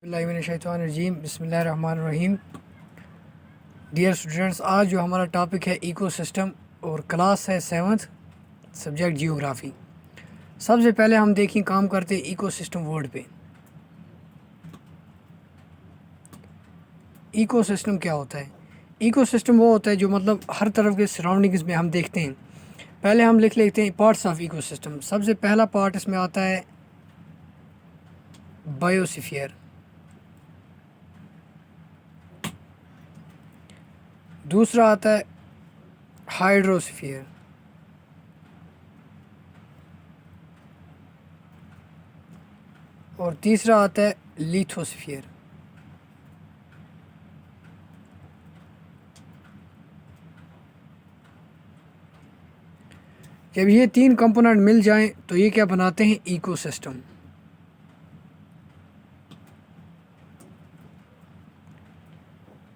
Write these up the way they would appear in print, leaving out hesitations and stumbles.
बिस्मिल्लाहिर्रहमानिर्रहीम बिस्मिल्लाहिर्रहमानिर्रहीम। Dear students, आज जो हमारा टॉपिक है इकोसिस्टम और क्लास है 7th, सब्जेक्ट जियोग्राफ़ी। सबसे पहले हम देखें काम करते हैं इकोसिस्टम वर्ड पे। इकोसिस्टम क्या होता है? इकोसिस्टम वो होता है जो मतलब हर तरफ के सराउंडिंग्स में हम देखते हैं। पहले हम लिख लेते हैं पार्ट्स ऑफ इकोसिस्टम। सबसे पहला पार्ट इसमें आता है बायोस्फीयर, दूसरा आता है हाइड्रोस्फीयर, और तीसरा आता है लिथोस्फीयर। जब ये तीन कंपोनेंट मिल जाएं तो ये क्या बनाते हैं? इकोसिस्टम।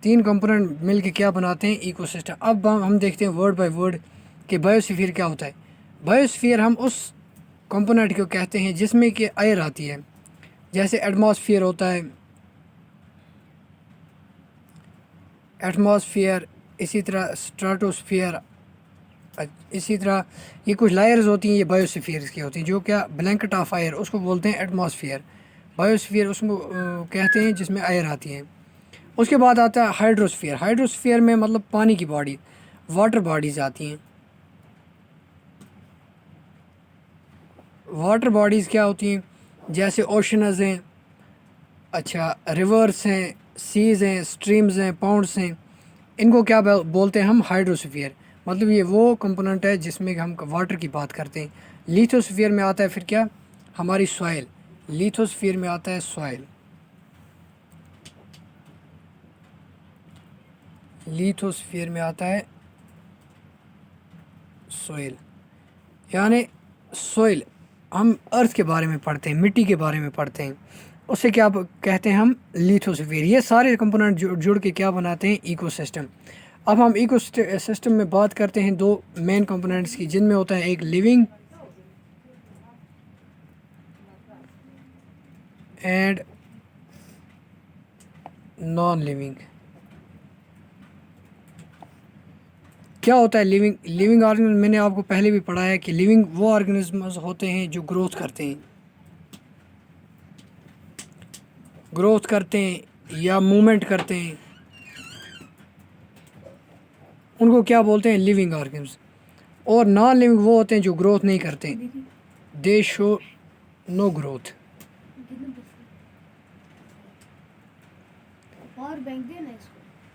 तीन कंपोनेंट मिल के क्या बनाते हैं? इकोसिस्टम। अब हम देखते हैं वर्ड बाय वर्ड कि बायोस्फीयर क्या होता है। बायोस्फीयर हम उस कंपोनेंट को कहते हैं जिसमें कि एयर आती है, जैसे एटमॉस्फेयर होता है, एटमॉस्फेयर, इसी तरह स्ट्रेटोस्फेयर, इसी तरह ये कुछ लायर्स होती हैं, ये बायोस्फीयर की होती हैं। जो क्या ब्लैंकेट ऑफ एयर उसको बोलते हैं एटमॉस्फेयर। बायोस्फीयर उसको कहते हैं जिसमें एयर आती है। उसके बाद आता है हाइड्रोस्फीयर। हाइड्रोस्फीयर में मतलब पानी की बॉडी, वाटर बॉडीज़ आती हैं। वाटर बॉडीज़ क्या होती हैं? जैसे ओशनज़ हैं, अच्छा रिवर्स हैं, सीज़ हैं, स्ट्रीम्स हैं, पाउंड्स हैं। इनको क्या बोलते हैं हम? हाइड्रोस्फीयर। मतलब ये वो कंपोनेंट है जिसमें हम वाटर की बात करते हैं। लिथोस्फीयर में आता है फिर क्या? हमारी सॉइल। लिथोस्फीयर में आता है सॉइल। लिथोस्फीयर में आता है सोइल। यानी सोइल हम अर्थ के बारे में पढ़ते हैं, मिट्टी के बारे में पढ़ते हैं, उसे क्या कहते हैं हम? लिथोस्फीयर। ये सारे कंपोनेंट जुड़ के क्या बनाते हैं? इकोसिस्टम। अब हम इकोसिस्टम में बात करते हैं दो मेन कंपोनेंट्स की, जिनमें होता है एक लिविंग एंड नॉन लिविंग। क्या होता है लिविंग? लिविंग ऑर्गेनिज्म मैंने आपको पहले भी पढ़ा है कि लिविंग वो ऑर्गेनिज्म्स होते हैं जो ग्रोथ करते हैं या मूवमेंट करते हैं। उनको क्या बोलते हैं? Living organism. और नॉन लिविंग वो होते हैं जो ग्रोथ नहीं करते, दे शो नो ग्रोथ।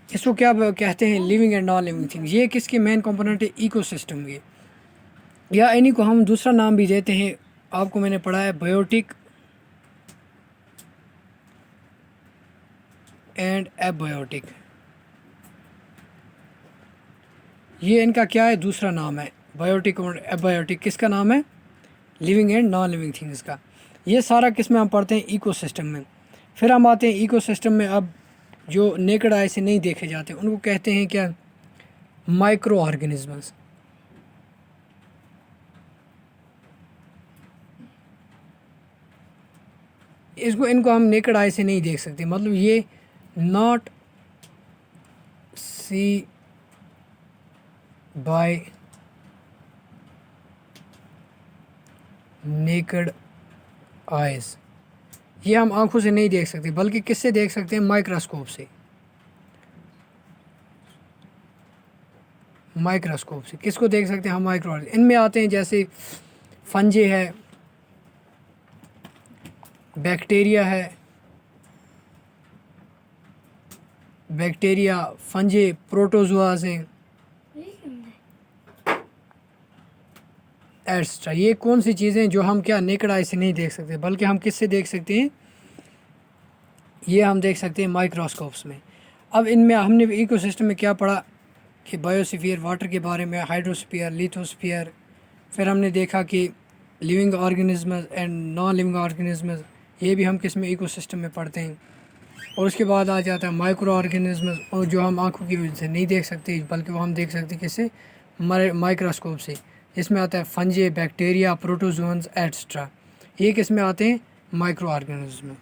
इसको क्या कहते हैं? Living and non living things. ये किसके मेन कंपोनेंट है? इकोसिस्टम के। या इन्हीं को हम दूसरा नाम भी देते हैं, आपको मैंने पढ़ा है बायोटिक एंड एबायोटिक। ये इनका क्या है? दूसरा नाम है। बायोटिक और एबायोटिक किसका नाम है? Living and non living things का। ये सारा किस में हम पढ़ते हैं? इकोसिस्टम में। फिर हम आते हैं इकोसिस्टम में। अब जो नेकेड आई से नहीं देखे जाते उनको कहते हैं क्या? Micro organisms. इनको हम नेकेड आई से नहीं देख सकते, मतलब ये not see by naked eyes. ये हम आंखों से नहीं देख सकते, बल्कि किससे देख सकते हैं? माइक्रोस्कोप से। माइक्रोस्कोप से किसको देख सकते हैं हम? माइक्रो। इनमें आते हैं जैसे फंजे है, बैक्टीरिया है, बैक्टीरिया, फंजे, प्रोटोजोआज हैं, एक्स्ट्रा। ये कौन सी चीज़ें जो हम क्या नेकेड आई से नहीं देख सकते, बल्कि हम किससे देख सकते हैं? ये हम देख सकते हैं माइक्रोस्कोप्स में। अब इनमें हमने इकोसिस्टम में क्या पढ़ा कि बायोस्फीयर वाटर के बारे में, हाइड्रोस्फीयर, लिथोस्फीयर। फिर हमने देखा कि living organism and non living organism, ये भी हम किस में? इकोसिस्टम में पढ़ते हैं। और उसके बाद आ जाता है माइक्रो ऑर्गेनिज्म, और जो हम आंखों की वजह से नहीं देख सकते, बल्कि वो हम देख सकते हैं किससे? माइक्रोस्कोप से। इसमें आता है फंजे, बैक्टीरिया, प्रोटोजोन्स एक्स्ट्रा। ये किस में आते हैं? माइक्रो ऑर्गेनिज्म में।